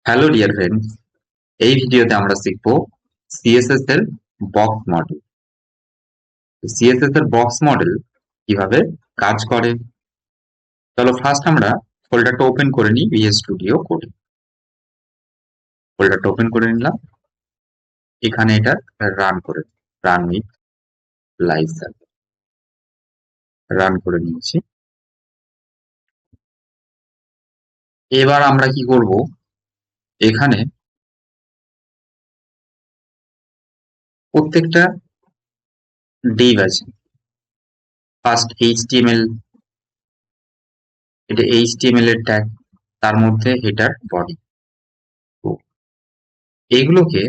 Hello dear friends, এই ভিডিওতে আমরা শিখব সিএসএস এর বক্স মডেল। সিএসএস এর বক্স মডেল কিভাবে কাজ করে। চলো ফার্স্ট আমরা ফোল্ডারটা ওপেন করে নিই, ভিএস স্টুডিও কোড। ফোল্ডারটা ওপেন করে নিলাম, এখানে এটা রান করে run with live server run করে নিয়েছি। এবার আমরা কি করব, এখানে প্রত্যেকটা ডিভ আছে। ফার্স্ট এইচটিএমএল, এটা এইচটিএমএল এর ট্যাগ, তার মধ্যে হেডার বডি। তো এইগুলোকে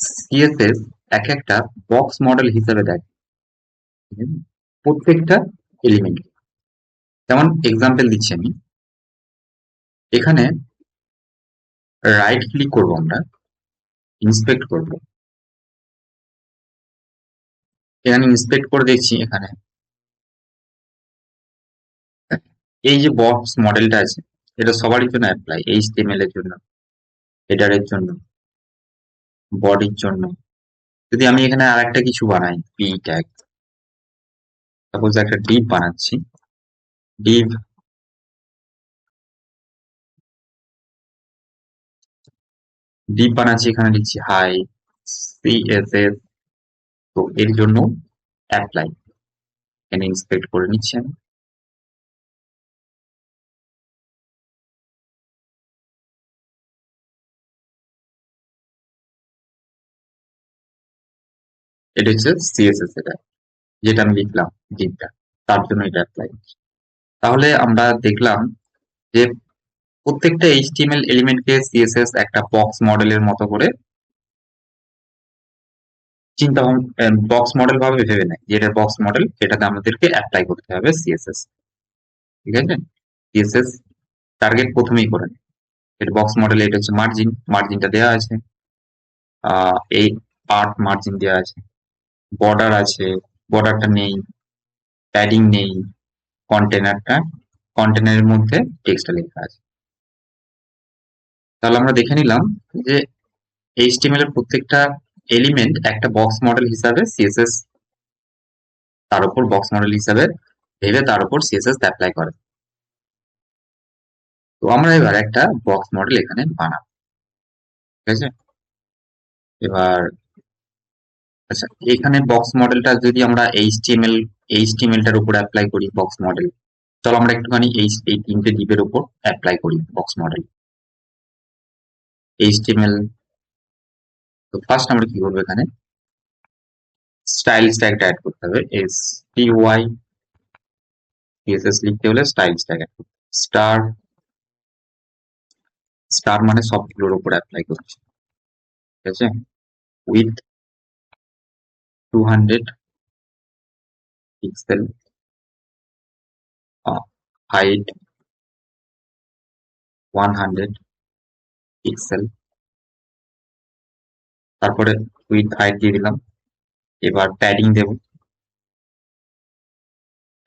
সিএসএস এক একটা বক্স মডেল হিসেবে দেখে প্রত্যেকটা এলিমেন্ট। যেমন এক্সাম্পল দিচ্ছি আমি, এখানে রাইট ক্লিক করব, আমরা ইন্সপেক্ট করব। এখানে ইন্সপেক্ট করে দেখছি, এখানে এই যে বক্স মডেলটা আছে, এটা সবারই জন্য অ্যাপ্লাই। এইচটিএমএল এর জন্য, হেডারের জন্য, বডির জন্য। যদি আমি এখানে আর একটা কিছু বানাই, পি ট্যাগ, সাপোজ একটা ডিভ বানাচ্ছি, ডিভ ডিভ বানাচ্ছি, এখানে লিখছি হাই সিএসএস, তো এর জন্য অ্যাপ্লাই। এখানে ইন্সপেক্ট করে নিচ্ছি আমি। এটা হচ্ছে সিএসএস, এটা যেটা আমি লিখলাম ডিভটা, তার জন্য এটা অ্যাপ্লাই। তাহলে আমরা দেখলাম যে প্রত্যেকটা এইচটিএমএল এলিমেন্টকে সিএসএস একটা বক্স মডেলের মতো করে চিন্তা বক্স মডেল ভাবে ভেবে নেয়, যেটা বক্স মডেল সেটাতে আমাদেরকে অ্যাপ্লাই করতে হবে সিএসএস। ঠিক আছে, সিএসএস টার্গেট প্রথমেই করে নেয়। এটা বক্স মডেল, এটা হচ্ছে মার্জিন, মার্জিনটা দেওয়া আছে, এই পার্ট মার্জিন দেওয়া আছে, বর্ডার আছে, বর্ডারটা নেই, প্যাডিং নেই, কন্টেনারটা, কন্টেনারের মধ্যে টেক্সটটা লেখা আছে। তাহলে আমরা দেখে নিলাম যে এইচটিএমএল এর প্রত্যেকটা এলিমেন্ট একটা বক্স মডেল হিসাবে সিএসএস, তার উপর বক্স মডেল হিসাবে ভেবে তার উপর সিএসএস অ্যাপ্লাই করে। তো আমরা এবার একটা বক্স মডেল এখানে বানাবো। ঠিক আছে, এবার আচ্ছা, এখানে বক্স মডেলটা যদি আমরা এইচটিএমএল টার উপর অ্যাপ্লাই করি বক্স মডেল, চলো আমরা একটুখানি এই তিনটে ডিপের উপর অ্যাপ্লাই করি বক্স মডেল এইচটিএমএল। তো ফার্স্ট আমরা কি করবো, এখানে স্টাইল ট্যাগটা অ্যাড করতে হবে। STY, সিএসএস লিখতে হলে স্টাইল ট্যাগ অ্যাড করতে হবে। স্টার, স্টার মানে সবগুলোর উপর অ্যাপ্লাই করছি। ঠিক আছে, উইথ 200 পিক্সেল, হাইট 100 পিক্সেল, তারপরে উইথ হাইট দিয়ে দিলাম। এবার প্যাডিং দেব,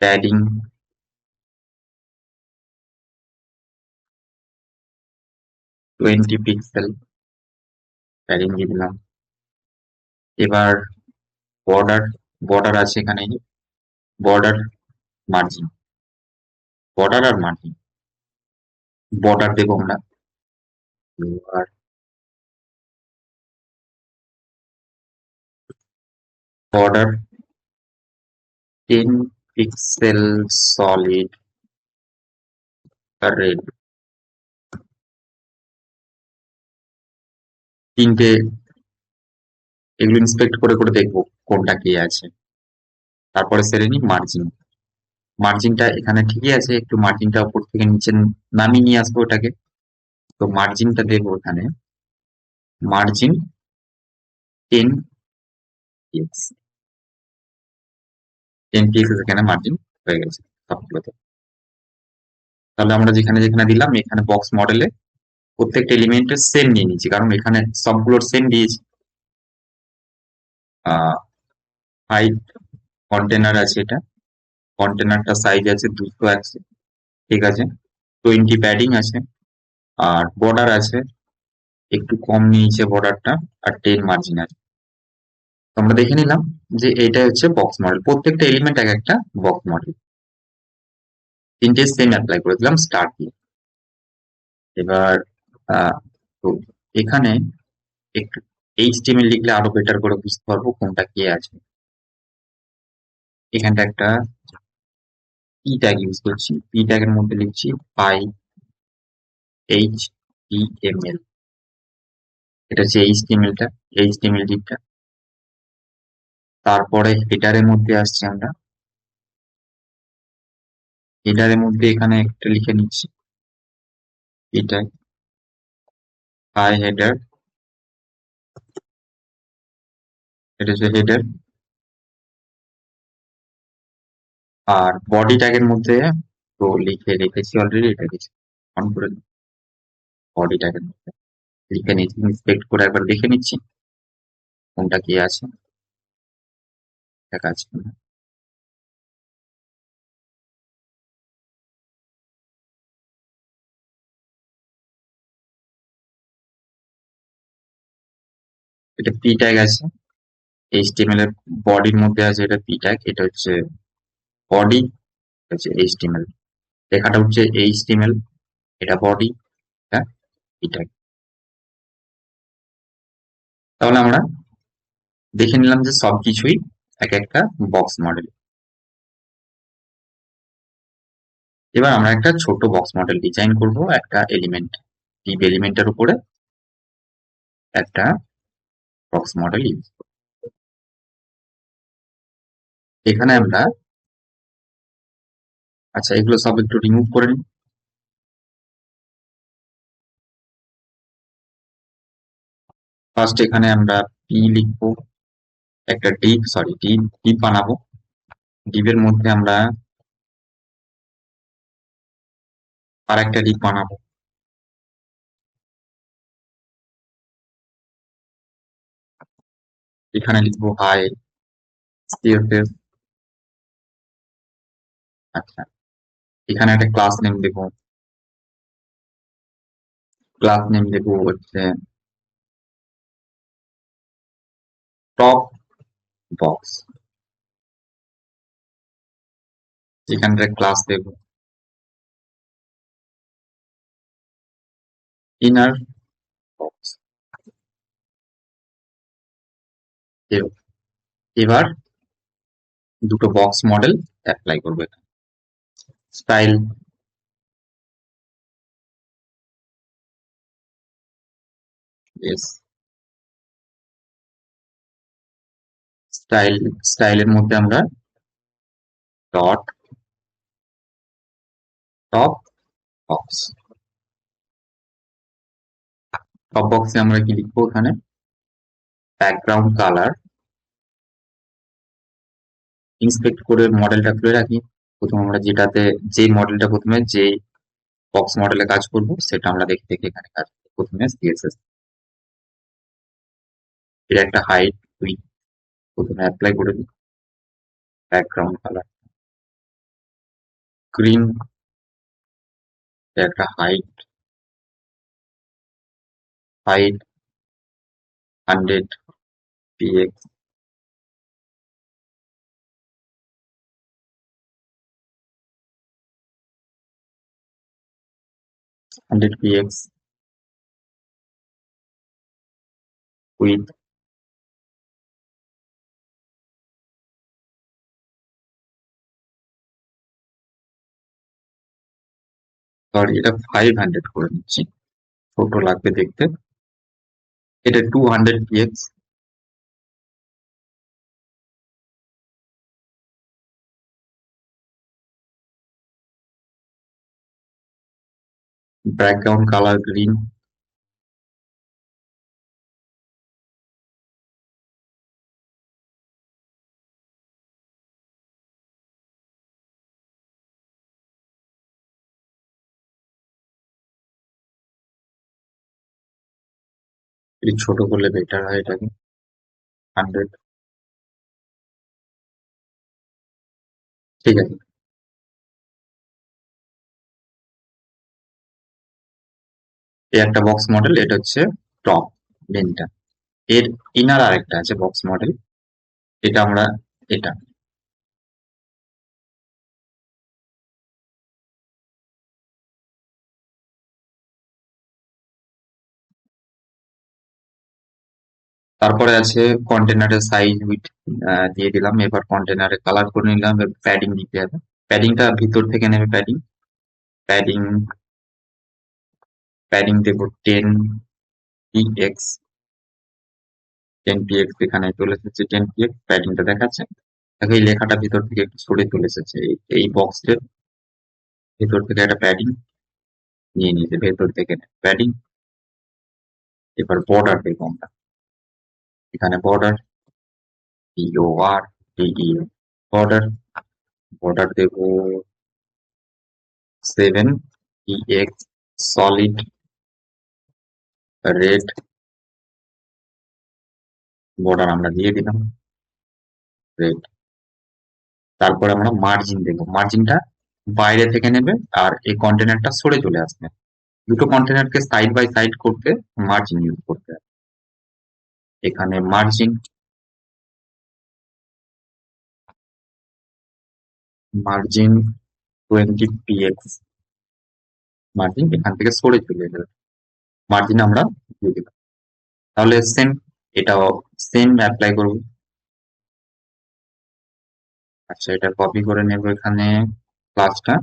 প্যাডিং 20 পিক্সেল, প্যাডিং দিয়ে দিলাম। এবার বর্ডার, বর্ডার আছে এখানে, বর্ডার মার্জিন, বর্ডার আর মার্জিন, বর্ডার দেবো আমরা। এবার বর্ডার 10 পিক্সেল, সলিড রেড। তিনটে, এগুলো ইন্সপেক্ট করে করে দেখবো কোনটা কি আছে। তারপরে সেরে নিই মার্জিন, মার্জিনটা এখানে ঠিকই আছে, একটু মার্জিনটা উপর থেকে নিচে নামিয়ে নিয়ে আসবো ওটাকে। তো মার্জিনটা দেবো এখানে, মার্জিন 10 পিক্স, 10 পিক্স এখানে মার্জিন হয়ে গেছে সবগুলোতে। তাহলে আমরা যেখানে যেখানে দিলাম, এখানে বক্স মডেলে প্রত্যেকটা এলিমেন্টের সেম নিয়ে নিচ্ছি, কারণ এখানে সবগুলোর সেম দিয়েছি। হাইট, কন্টেনার আছে, এটা কন্টেনারটা সাইজ আছে 200 আছে। ঠিক আছে, 20 প্যাডিং আছে, আর বর্ডার আছে একটু কম নিয়েছে বর্ডারটা, আর 10 মার্জিন আছে। তো আমরা দেখে নিলাম যে এটা হচ্ছে বক্স মডেল, প্রত্যেকটা এলিমেন্ট এক একটা বক্স মডেল। তিনটে সেম অ্যাপ্লাই করে দিলাম স্টার দিয়ে। এবার তো এখানে একটু এইচটিএমএল লিখলে আরো বেটার করে বুঝতে পারবো কোনটা কি আছে। এখানটা একটা পি ট্যাগ ইউজ করছি, পি ট্যাগের মধ্যে লিখছি পাই এইচটিএমএল, এটা হচ্ছে এইচটিএমএলটা, এইচটিএমএল ডিপটা। তারপরে হেডারের মধ্যে আসছি আমরা, হেডারের মধ্যে এখানে একটা লিখে নিচ্ছি পি ট্যাগ পাই হেডার, এটা হচ্ছে হেডার। আর বডি ট্যাগের মধ্যে তো লিখে রেখেছি অলরেডি, এটা কিছু অন করে বডি ট্যাগের মধ্যে লিখে নিচ্ছি, ইন্সপেক্ট করে একবার দেখে নিচ্ছি কোনটা কি আছে, দেখা আছে কিনা। এটা পি ট্যাগ আছে, এইচটিএমএল এর বডির মধ্যে আছে এটা পি ট্যাগ, এটা হচ্ছে বডি, এটা হচ্ছে এইচটিএমএল, লেখাটা হচ্ছে এইচটিএমএল, এটা বডি, এটা পি ট্যাগ। তাহলে আমরা দেখে নিলাম যে সবকিছুই এক একটা বক্স মডেল। এবার আমরা একটা ছোট বক্স মডেল ডিজাইন করব, একটা এলিমেন্ট, ডিভ এলিমেন্টের উপরে একটা বক্স মডেল ইউজ করব। এখানে আমরা, আচ্ছা এগুলো সব একটু রিমুভ করে নিই। ফার্স্ট এখানে আমরা পি লিখবো, একটা ডিভ, সরি ডিভ ডিভ বানাবো। ডিভের মধ্যে আমরা আর একটা ডিভ বানাবো, এখানে লিখবো হাই সিএসএস। আচ্ছা, এখানে একটা ক্লাস নেম দেবো, ক্লাস নেম দেবো হচ্ছে টপ বক্স। এখানটা ক্লাস দেবো ইনার বক্স। এবার দুটো বক্স মডেল অ্যাপ্লাই করবো এখানে। স্টাইল, এস, স্টাইল, স্টাইলের মধ্যে আমরা ডট টপ বক্স। টপ বক্সে আমরা কি লিখবো, এখানে ব্যাকগ্রাউন্ড কালার। ইন্সপেক্ট করে মডেলটা খুলে রাখি। প্রথমে আমরা যেটাতে, যে মডেলটা প্রথমে যে বক্স মডেলে কাজ করব সেটা আমরা দেখে দেখে এখানে কাজ করবো। প্রথমে সিএসএস এর একটা হাইট উইথ প্রথমে অ্যাপ্লাই করে দিই। ব্যাকগ্রাউন্ড কালার গ্রিন, একটা height, height 100 px, 100 px with, sorry এটা 500 করে নিচ্ছি, ছোট লাগবে দেখতে। এটা 200 px, ব্যাকগ্রাউন্ড কালার গ্রিন, একটু ছোট করলে বেটার হয় এটাকে, 100, ঠিক আছে। এই একটা বক্স মডেল, এটা হচ্ছে টপ মেনটা, এর ইনার আরেকটা আছে বক্স মডেল, এটা আমরা এটা তারপরে আছে কন্টেনারের সাইজ উইথ দিয়ে দিলাম। এবার কন্টেনারে কালার করে নিলাম, প্যাডিং দিতে হবে। প্যাডিংটা ভিতর থেকে নেবে প্যাডিং। প্যাডিং প্যাডিং দেবো 10 px। 10 px এখানে চলে এসেছে, 10 px প্যাডিংটা দেখাচ্ছে। দেখো এই লেখাটা ভিতর থেকে একটু সরে চলে এসেছে, এই বক্সের ভিতর থেকে একটা প্যাডিং নিয়ে নিয়েছে, ভেতর থেকে প্যাডিং। এবার বর্ডার দেবো আমরা, এখানে বর্ডার BORDER বর্ডার, বর্ডার দেবো 7 px সলিড রেড বর্ডার আমরা দিয়ে দিলাম, রেড। তারপরে আমরা মার্জিন দেবো, মার্জিনটা বাইরে থেকে নেবে আর এই কন্টেনারটা সরে চলে আসবে। দুটো কন্টেনারকে সাইড বাই সাইড করতে মার্জিন ইউজ করতে হবে। এখানে মার্জিন মার্জিন 20 px মার্জিন এখান থেকে সরে চলে যাবে, মার্জিন আমরা দিয়ে দিলাম। তাহলে সেম, এটাও সেম অ্যাপ্লাই করবো। আচ্ছা, এটা কপি করে নেব, এখানে ক্লাসটা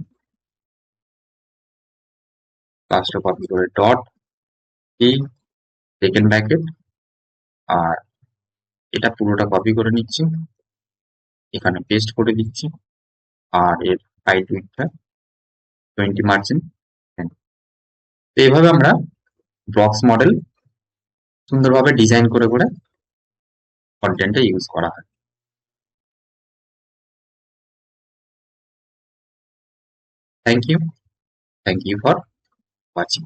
ক্লাসটা কপি করে ডট এই সেকেন্ড ব্র্যাকেট, আর এটা পুরোটা কপি করে নিচ্ছি, এখানে পেস্ট করে দিচ্ছি। আর এর হাইট উইডথটা 20 মার্জিন। এইভাবে আমরা ব্লকস মডেল সুন্দরভাবে ডিজাইন করে করে কন্টেন্টে ইউজ করা হয়। Thank you, thank you for watching.